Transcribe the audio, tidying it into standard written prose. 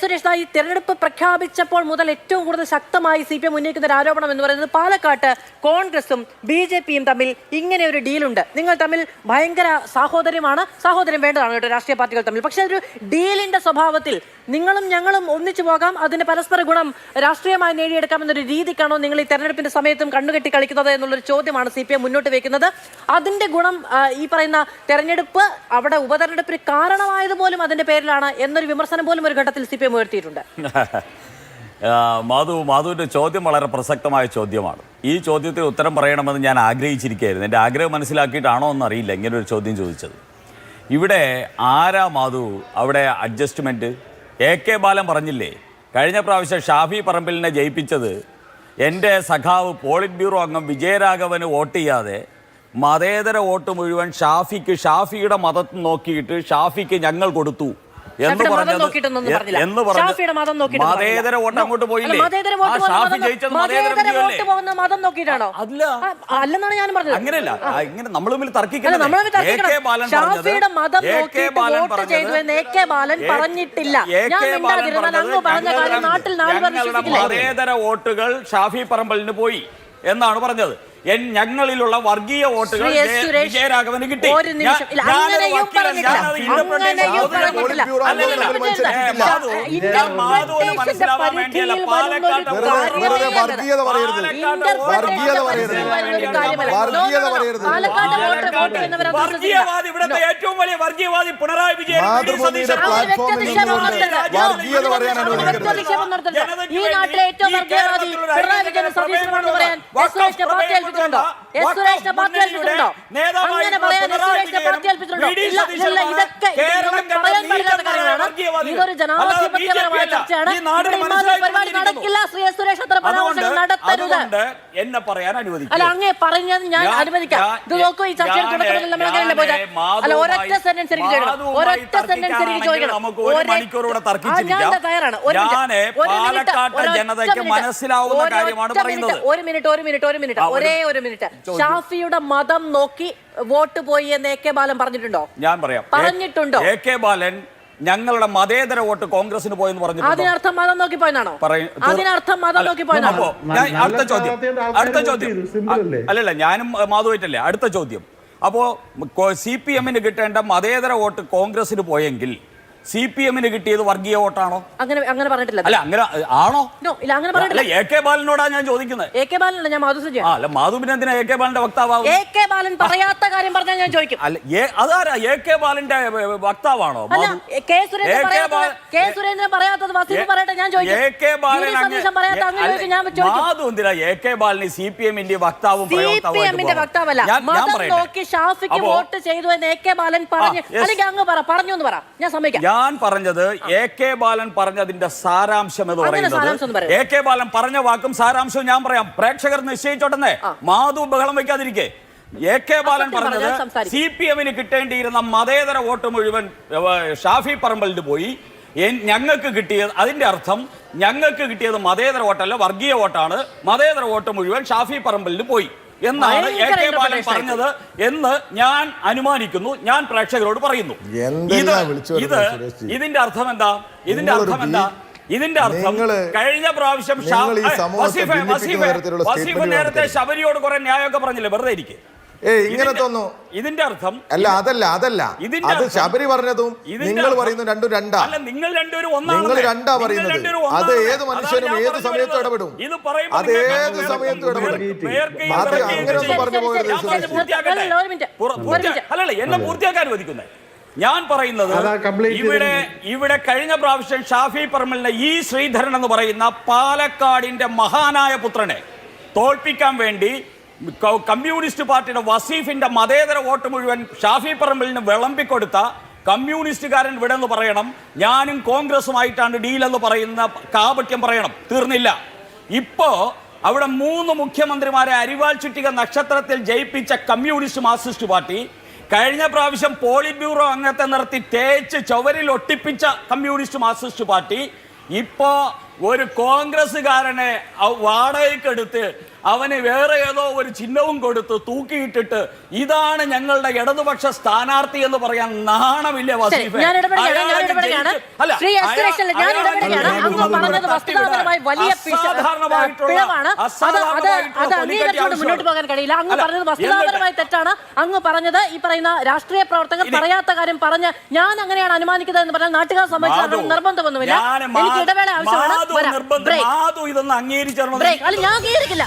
സുരേഷ്, ഈ തെരഞ്ഞെടുപ്പ് പ്രഖ്യാപിച്ചപ്പോൾ മുതൽ ഏറ്റവും കൂടുതൽ ശക്തമായി CPM ഉന്നയിക്കുന്ന ഒരു ആരോപണം എന്ന് പറയുന്നത് പാലക്കാട്ട് കോൺഗ്രസും BJPയും തമ്മിൽ ഇങ്ങനെ ഒരു ഡീലുണ്ട്. നിങ്ങൾ തമ്മിൽ ഭയങ്കര സാഹോദര്യമാണ്, സാഹോദര്യം വേണ്ടതാണ് കേട്ടോ രാഷ്ട്രീയ പാർട്ടികൾ തമ്മിൽ. പക്ഷേ ഒരു ഡീലിന്റെ സ്വഭാവത്തിൽ നിങ്ങളും ഞങ്ങളും ഒന്നിച്ചു പോകാം, അതിന് പരസ്പര ഗുണം രാഷ്ട്രീയമായി നേടിയെടുക്കാമെന്നൊരു രീതിക്കാണോ നിങ്ങൾ ഈ തെരഞ്ഞെടുപ്പിന്റെ സമയത്തും കണ്ണുകെട്ടി കളിക്കുന്നത് എന്നുള്ളൊരു ചോദ്യമാണ് CPM മുന്നോട്ട് വെക്കുന്നത്. അതിന്റെ ഗുണം ഈ പറയുന്ന തെരഞ്ഞെടുപ്പ് അവിടെ ഉപതെരഞ്ഞെടുപ്പിന് കാരണമായതുപോലും അതിന്റെ പേരിലാണ് എന്നൊരു വിമർശനം പോലും ഒരു ഘട്ടത്തിൽ CPM ഉയർത്തിയിട്ടുണ്ട്. മാധുവിന്റെ ചോദ്യം വളരെ പ്രസക്തമായ ചോദ്യമാണ്. ഈ ചോദ്യത്തിന് ഉത്തരം പറയണമെന്ന് ഞാൻ ആഗ്രഹിച്ചിരിക്കുകയായിരുന്നു. എൻ്റെ ആഗ്രഹം മനസ്സിലാക്കിയിട്ടാണോ എന്നറിയില്ല ഇങ്ങനെ ഒരു ചോദ്യം ചോദിച്ചത്. ഇവിടെ ആരാ മാധു അവിടെ അഡ്ജസ്റ്റ്മെൻറ്റ്? AK ബാലൻ പറഞ്ഞില്ലേ, കഴിഞ്ഞ പ്രാവശ്യം ഷാഫി പറമ്പിലിനെ ജയിപ്പിച്ചത് എൻ്റെ സഖാവ് പോളിറ്റ് ബ്യൂറോ അംഗം വിജയരാഘവന് വോട്ട് ചെയ്യാതെ മതേതര വോട്ട് മുഴുവൻ ഷാഫിക്ക്, ഷാഫിയുടെ മതം നോക്കിയിട്ട് ഷാഫിക്ക് ഞങ്ങൾ കൊടുത്തു എന്ന് പറഞ്ഞത് മതേതര വോട്ട് അങ്ങോട്ട് പോയില്ലേ? ഷാഫി ജയിച്ചത് അല്ലെന്നാണ് ഞാൻ പറഞ്ഞത്. അങ്ങനെയല്ല, ഇങ്ങനെ നമ്മൾ തമ്മിൽ തർക്കിക്കുന്നത്. മതേതര വോട്ടുകൾ ഷാഫി പറമ്പലിന് പോയി എന്നാണ് പറഞ്ഞത്. ഞങ്ങളിലുള്ള വർഗീയ വോട്ടുകൾ വിജയരാഘവന് കിട്ടി. മനസ്സിലാവാൻ വേണ്ടിയല്ല, വർഗീയവാദി, ഇവിടുത്തെ ഏറ്റവും വലിയ വർഗീയവാദി പിണറായി വിജയൻ. ഈ നാട്ടിലെ ഏറ്റവും വർഗീയവാദി പിണറായി വിജയൻ സതീശനോട് പറയാൻ ഇതൊരു ജനാധിപത്യപരമായ ചർച്ചയാണ്. എന്നെ പറയാൻ അനുവദിക്കും. അല്ല, അങ്ങേ പറഞ്ഞത് ഞാൻ അനുവദിക്കാം. ഇത് നോക്കൂ, ഈ ചർച്ചയുടെ തുടക്കത്തിൽ നമ്മൾ അങ്ങനെയല്ലേ പോയത്? അല്ല, ഒരൊറ്റ സെന്റൻസ് എനിക്ക് ചോദിക്കണം. ഒരൊറ്റ സെന്റൻസ് എനിക്ക് ചോദിക്കണം. ഞാൻ തയ്യാറാണ്. ഒരു മിനിറ്റ്. ഷാഫിയുടെ മതം നോക്കി വോട്ട് പോയി എന്ന് AK ബാലൻ പറഞ്ഞിട്ടുണ്ടോ? ഞാൻ പറയാം. പറഞ്ഞിട്ടുണ്ടോ? AK ബാലൻ ഞങ്ങളുടെ മതേതര വോട്ട് കോൺഗ്രസിന് പോയെന്ന് പറഞ്ഞു. അതിനർത്ഥം മതം നോക്കി പോയെന്നാണോ? അതിനർത്ഥം മതം നോക്കി പോയെന്നാണോ? അടുത്ത ചോദ്യം അല്ലല്ല, ഞാനും മാധുവായിട്ടല്ലേ. അടുത്ത ചോദ്യം, അപ്പോ CPM കിട്ടേണ്ട മതേതര വോട്ട് കോൺഗ്രസിന് പോയെങ്കിൽ CPM കിട്ടിയത് വർഗീയ വോട്ടാണോ? അങ്ങനെ പറഞ്ഞിട്ടില്ല. അല്ല, അങ്ങനെ ആണോ? അങ്ങനെ പറഞ്ഞിട്ടില്ല. AK ബാലനോടാ ഞാൻ ചോദിക്കുന്നത്. AK ബാലനല്ല, ഞാൻ മാധുസുജ. അല്ല, മാധുവിന് എന്തിനാ AK ബാലന്റെ വക്താവാകും? AK ബാലൻ പറയാത്ത കാര്യം പറഞ്ഞാൽ ഞാൻ ചോദിക്കും. അല്ല, അതാരാ AK ബാലന്റെ വക്താവാണോ? K സുരേന്ദ്രൻ പറയാത്തത് വസീഫ് പറയട്ടെ, ഞാൻ ചോദിക്കും. മാധു എന്തിനാ AK ബാലന് CPMന്റെ വക്താവും CPMന്റെ വക്താവല്ല, മതം നോക്കി ഷാഫിക്ക് വോട്ട് ചെയ്തു എന്ന് AK ബാലൻ പറഞ്ഞു. അല്ലെങ്കിൽ അങ്ങ് പറഞ്ഞു എന്ന് പറ, ഞാൻ സമ്മതിക്കാം. ഞാൻ പറഞ്ഞത് AK ബാലൻ പറഞ്ഞതിന്റെ സാരാംശം എന്ന് പറയുന്നത്, AK ബാലൻ പറഞ്ഞ വാക്കും സാരാംശവും ഞാൻ പറയാം. പ്രേക്ഷകർ നിശ്ചയിച്ചോട്ടെ, മാധു ബഹളം വയ്ക്കാതിരിക്കെ. AK ബാലൻ പറഞ്ഞത് CPM കിട്ടേണ്ടിയിരുന്ന മതേതര വോട്ട് മുഴുവൻ ഷാഫി പറമ്പലിന് പോയി. ഞങ്ങൾക്ക് കിട്ടിയത്, അതിന്റെ അർത്ഥം ഞങ്ങൾക്ക് കിട്ടിയത് മതേതര വോട്ടല്ല, വർഗീയ വോട്ടാണ്. മതേതര വോട്ട് മുഴുവൻ ഷാഫി പറമ്പലിന് പോയി എന്നാണ് AK ബാലൻ പറഞ്ഞത് എന്ന് ഞാൻ അനുമാനിക്കുന്നു. ഞാൻ പ്രേക്ഷകരോട് പറയുന്നു. ഇതിന്റെ അർത്ഥം എന്താ? ഇതിന്റെ അർത്ഥം കഴിഞ്ഞ പ്രാവശ്യം വസീഫ് നേരത്തെ ശബരിയോട് കുറെ ന്യായമൊക്കെ പറഞ്ഞില്ലേ, വെറുതെ ഇരിക്കെ. ഇങ്ങനെ തോന്നുന്നു. ഇതിന്റെ അർത്ഥം അതല്ല അത് ശബരി പറഞ്ഞതും നിങ്ങൾ പറയുന്നു രണ്ടും രണ്ടാ. നിങ്ങൾ രണ്ടാ പറയുന്നത്. അത് ഏത് മനുഷ്യനും ഏത് സമയത്തും ഇടപെടും. അത് ഏത് സമയത്തും ഇടപെടും. അങ്ങനെയൊന്നും പറഞ്ഞു പോകരുത്. അല്ലല്ല, എന്നെ പൂർത്തിയാക്കാൻ അനുവദിക്കുന്നത്. ഞാൻ പറയുന്നത്, ഇവിടെ കഴിഞ്ഞ പ്രാവശ്യം ഷാഫി പറമ്പലിനെ ഈ ശ്രീധരൻ എന്ന് പറയുന്ന പാലക്കാടിന്റെ മഹാനായ പുത്രനെ തോൽപ്പിക്കാൻ വേണ്ടി കമ്മ്യൂണിസ്റ്റ് പാർട്ടിയുടെ വസീഫിന്റെ മതേതര വോട്ട് മുഴുവൻ ഷാഫി പറമ്പലിന് വിളമ്പിക്കൊടുത്ത കമ്മ്യൂണിസ്റ്റുകാരൻ ഇവിടെ എന്ന് പറയണം. ഞാനും കോൺഗ്രസുമായിട്ടാണ് ഡീലെന്ന് പറയുന്ന കാപട്യം പറയണം. തീർന്നില്ല. ഇപ്പോ അവിടെ 3 മുഖ്യമന്ത്രിമാരെ അരിവാൾ ചുറ്റിക നക്ഷത്രത്തിൽ ജയിപ്പിച്ച കമ്മ്യൂണിസ്റ്റ് മാർക്സിസ്റ്റ് പാർട്ടി, കഴിഞ്ഞ പ്രാവശ്യം പോളിറ്റ് ബ്യൂറോ അംഗത്തെ നിർത്തി തേച്ച് ചുവരിൽ ഒട്ടിപ്പിച്ച കമ്മ്യൂണിസ്റ്റ് മാർക്സിസ്റ്റ് പാർട്ടി, ഇപ്പോ ഒരു കോൺഗ്രസ്സുകാരനെ വാടകയ്ക്കെടുത്ത് അവന് വേറെ ഏതോ ഒരു ചിഹ്നവും കൊടുത്ത് തൂക്കിയിട്ടിട്ട് ഇതാണ് ഞങ്ങളുടെ ഇടതുപക്ഷ സ്ഥാനാർത്ഥി എന്ന് പറയാൻ നാണമില്ല വസീഫെ? ഞാൻ ഇടപെടുകയാണ്. ശ്രീ എസ് സുരേഷ്, ഞാൻ ഇടപെടുകയാണ്. അങ്ങ് പറഞ്ഞത് വസ്തുതാപരമായി വലിയ പിഴവാണ്. അത് അംഗീകരിച്ചുകൊണ്ട് മുന്നോട്ട് പോകാൻ കഴിയില്ല. അങ്ങ് പറഞ്ഞത് വസ്തുതാപരമായി തെറ്റാണ്. അങ്ങ് പറഞ്ഞത് ഈ പറയുന്ന രാഷ്ട്രീയ പ്രവർത്തകർ പറയാത്ത കാര്യം പറഞ്ഞ് ഞാൻ അങ്ങനെയാണ് അനുമാനിക്കുന്നത് എന്ന് പറഞ്ഞാൽ നാട്ടുകാർ സംബന്ധിച്ച് നിർബന്ധമൊന്നുമില്ല. എനിക്ക് ഇടവേള ആവശ്യമാണ്. ഇതൊന്നും അംഗീകരിച്ചു ഞാൻ അംഗീകരിക്കില്ല.